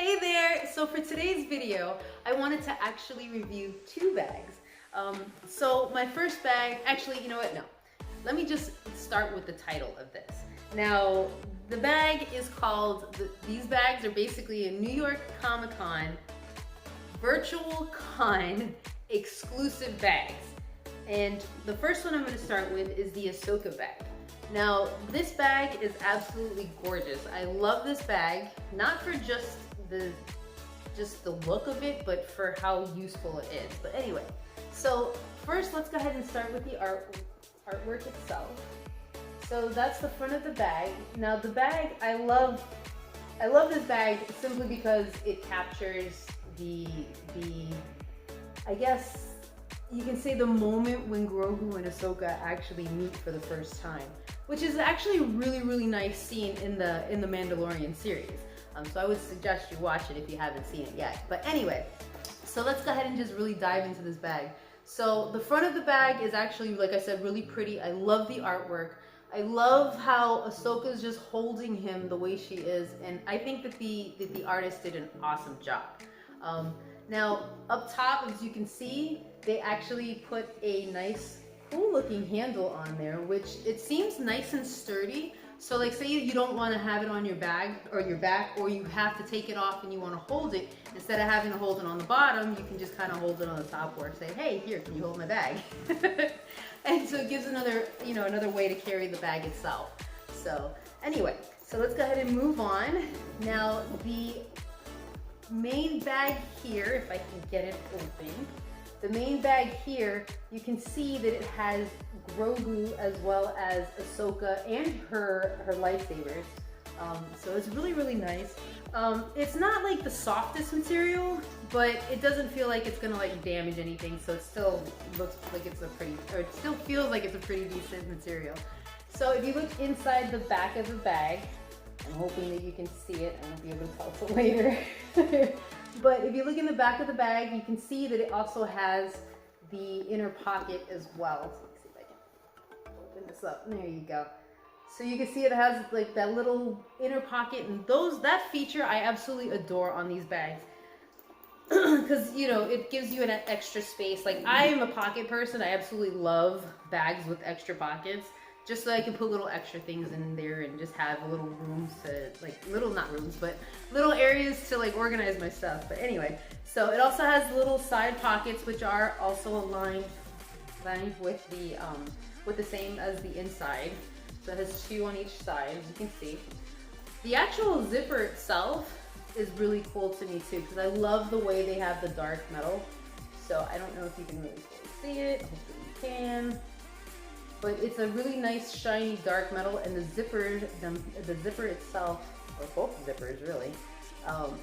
Hey there! So for today's video, I wanted to actually review two bags. So my first bag, actually, you know what? No. Let me just start with the title of this. Now, the bag is called, these bags are basically a New York Comic-Con virtual con exclusive bags. And the first one I'm going to start with is the Ahsoka bag. Now, this bag is absolutely gorgeous. I love this bag, not for just the look of it, but for how useful it is. But anyway, so first let's go ahead and start with the artwork itself. So that's the front of the bag. Now the bag, I love this bag simply because it captures I guess you can say the moment when Grogu and Ahsoka actually meet for the first time, which is actually a really nice scene in the Mandalorian series. So I would suggest you watch it if you haven't seen it yet. But anyway, so let's go ahead and just really dive into this bag. So the front of the bag is actually, like I said, really pretty. I love the artwork. I love how Ahsoka is just holding him the way she is, and I think that the artist did an awesome job. Now up top, as you can see, they actually put a nice, cool looking handle on there, which it seems nice and sturdy. So like say you don't want to have it on your bag or your back, or you have to take it off and you want to hold it, instead of having to hold it on the bottom, you can just kind of hold it on the top or say, hey, here, can you hold my bag? And so it gives another way to carry the bag itself. So anyway, so let's go ahead and move on. Now the main bag here, if I can get it open, the main bag here, you can see that it has Grogu as well as Ahsoka and her lightsabers. So it's really nice. It's not like the softest material, but it doesn't feel like it's gonna like damage anything. So it still looks like it still feels like it's a pretty decent material. So if you look inside the back of the bag, I'm hoping that you can see it. I won't be able to tell till later. But if you look in the back of the bag, you can see that it also has the inner pocket as well. So let's see if I can open this up. There you go. So you can see it has like that little inner pocket, and that feature I absolutely adore on these bags. Because, you know, it gives you an extra space. Like, I am a pocket person. I absolutely love bags with extra pockets, just so I can put little extra things in there and just have little rooms to, like, not rooms, but little areas to like organize my stuff. But anyway, so it also has little side pockets, which are also aligned with the same as the inside. So it has two on each side, as you can see. The actual zipper itself is really cool to me too, because I love the way they have the dark metal. So I don't know if you can really see it. Hopefully you can. But it's a really nice shiny dark metal, and the zipper itself, or both zippers really,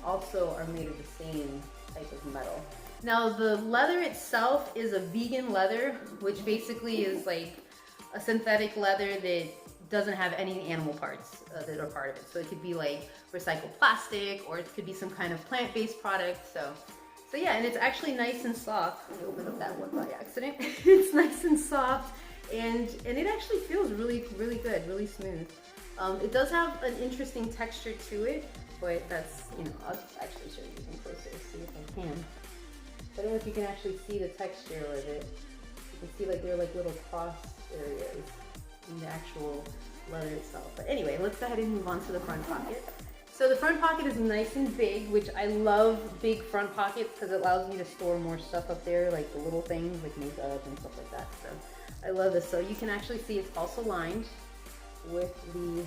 also are made of the same type of metal. Now the leather itself is a vegan leather, which basically is like a synthetic leather that doesn't have any animal parts that are part of it. So it could be like recycled plastic, or it could be some kind of plant-based product. So yeah, and it's actually nice and soft. I opened up that one by accident. It's nice and soft. And it actually feels really good, really smooth. It does have an interesting texture to it, but that's, you know, I'll actually show you some closer, see if I can. I don't know if you can actually see the texture of it. You can see like there are like little cross areas in the actual leather itself. But anyway, let's go ahead and move on to the front pocket. So the front pocket is nice and big, which I love big front pockets because it allows me to store more stuff up there, like the little things like makeup and stuff like that. So I love this. So you can actually see it's also lined with the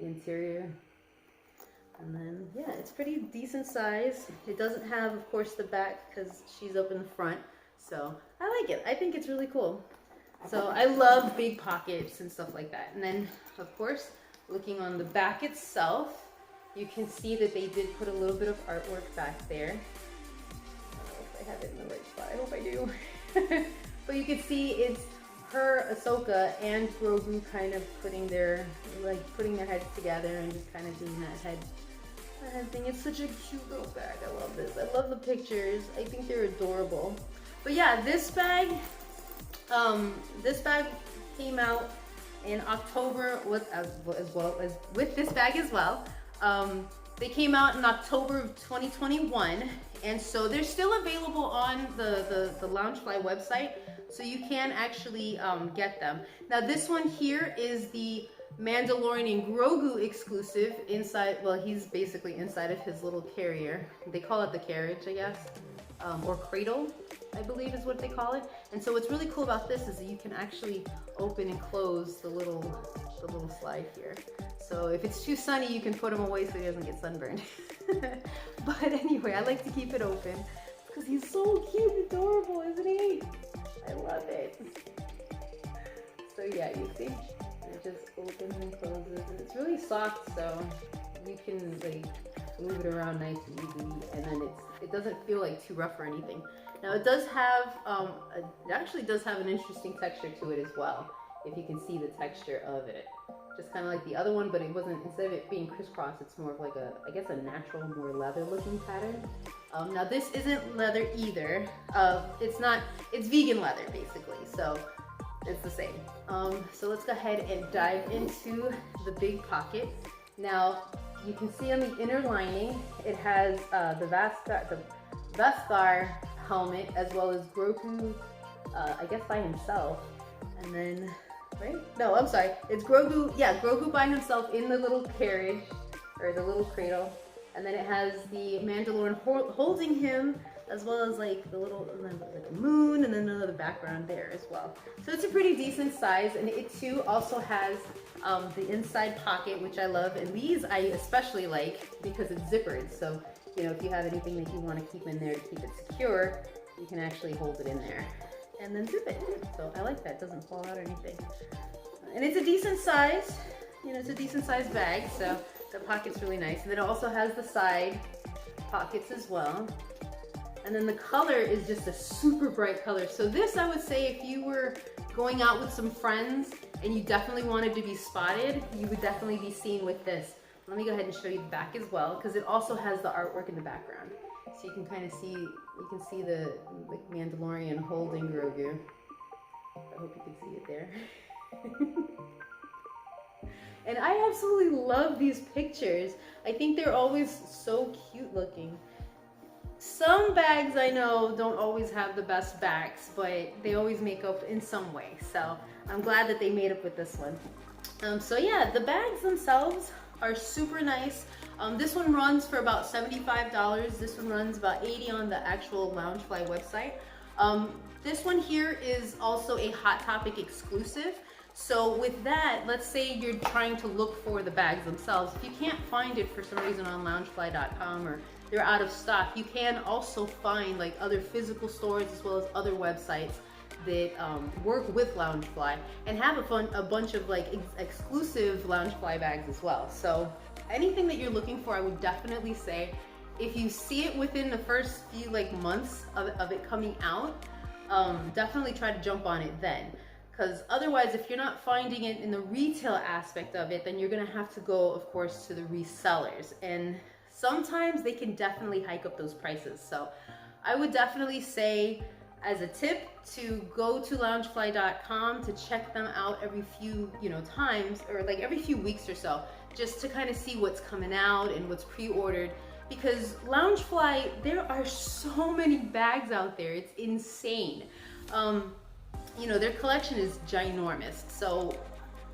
interior. And then, yeah, it's pretty decent size. It doesn't have, of course, the back because she's up in the front. So I like it. I think it's really cool. So I love big pockets and stuff like that. And then, of course, looking on the back itself, you can see that they did put a little bit of artwork back there. I don't know if I have it in the right spot. I hope I do. But you can see it's her, Ahsoka, and Grogu kind of putting their heads together and just kind of doing that head thing. It's such a cute little bag. I love this. I love the pictures. I think they're adorable. But yeah, this bag came out in October as well as with this bag as well. They came out in October of 2021, and so they're still available on the Loungefly website, so you can actually get them. Now this one here is the Mandalorian and Grogu exclusive inside, well, he's basically inside of his little carrier. They call it the carriage, I guess, or cradle, I believe is what they call it. And so what's really cool about this is that you can actually open and close the little slide here. So if it's too sunny, you can put him away so he doesn't get sunburned. But anyway, I like to keep it open because he's so cute and adorable, isn't he? I love it. So yeah, you see, it just opens and closes, and it's really soft, so you can like move it around nice and easy, and then it doesn't feel like too rough or anything. Now it does have, it actually does have an interesting texture to it as well, if you can see the texture of it. Just kind of like the other one, but it wasn't, instead of it being crisscross, it's more of like a, I guess a natural, more leather looking pattern. Now this isn't leather either. It's vegan leather basically, so it's the same. So let's go ahead and dive into the big pocket. Now you can see on the inner lining, it has the Beskar helmet, as well as Grogu, I guess by himself, and then, right? No, I'm sorry, it's Grogu, yeah, Grogu by himself in the little carriage, or the little cradle, and then it has the Mandalorian holding him, as well as like the little, like a moon, and then another background there as well. So it's a pretty decent size, and it too also has the inside pocket, which I love, and these I especially like because it's zippered. So, you know, if you have anything that you want to keep in there to keep it secure, you can actually hold it in there and then zip it. So I like that, it doesn't fall out or anything. And it's a decent size, you know, it's a decent size bag, so the pocket's really nice. And then it also has the side pockets as well. And then the color is just a super bright color. So this, I would say, if you were going out with some friends and you definitely wanted to be spotted, you would definitely be seen with this. Let me go ahead and show you the back as well, because it also has the artwork in the background. So you can kind of see, you can see the Mandalorian holding Grogu. I hope you can see it there. And I absolutely love these pictures. I think they're always so cute looking. Some bags I know don't always have the best backs, but they always make up in some way. So I'm glad that they made up with this one. So yeah, the bags themselves are super nice. This one runs for about $75. This one runs about $80 on the actual Loungefly website. This one here is also a Hot Topic exclusive. So with that, let's say you're trying to look for the bags themselves. If you can't find it for some reason on loungefly.com, or they're out of stock, you can also find like other physical stores as well as other websites that work with Loungefly and have a bunch of like exclusive Loungefly bags as well. So anything that you're looking for, I would definitely say, if you see it within the first few like months of it coming out, definitely try to jump on it then. Because otherwise, if you're not finding it in the retail aspect of it, then you're gonna have to go, of course, to the resellers. And sometimes they can definitely hike up those prices. So I would definitely say, as a tip, to go to loungefly.com to check them out every few, times, or like every few weeks or so, just to kind of see what's coming out and what's pre-ordered. Because Loungefly, there are so many bags out there, it's insane. Their collection is ginormous. So,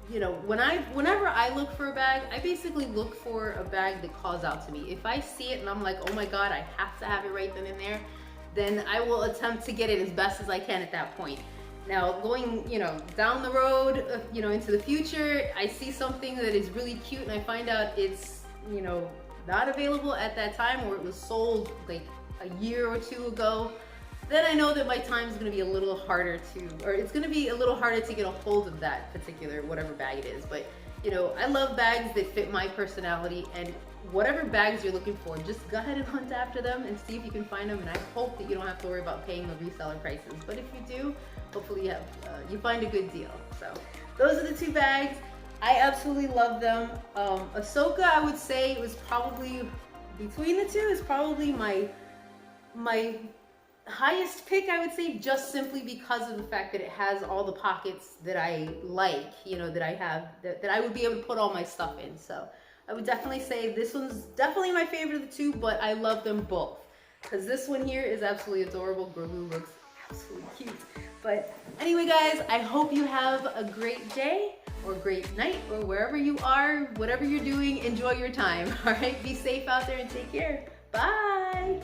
whenever I look for a bag, I basically look for a bag that calls out to me. If I see it and I'm like, oh my God, I have to have it right then and there, then I will attempt to get it as best as I can at that point. Now, going, down the road, into the future, I see something that is really cute and I find out it's, not available at that time, or it was sold like a year or two ago, then I know that my time is going to be a little harder it's going to be a little harder to get a hold of that particular whatever bag it is. But I love bags that fit my personality, and whatever bags you're looking for, just go ahead and hunt after them and see if you can find them. And I hope that you don't have to worry about paying the reseller prices. But if you do, hopefully you find a good deal. So those are the two bags. I absolutely love them. Ahsoka, I would say, it was probably between the two, is probably my highest pick, I would say, just simply because of the fact that it has all the pockets that I like, that I have, that I would be able to put all my stuff in. So I would definitely say this one's definitely my favorite of the two, but I love them both. Because this one here is absolutely adorable. Grogu looks absolutely cute. But anyway, guys, I hope you have a great day or great night or wherever you are, whatever you're doing, enjoy your time. All right, be safe out there and take care. Bye.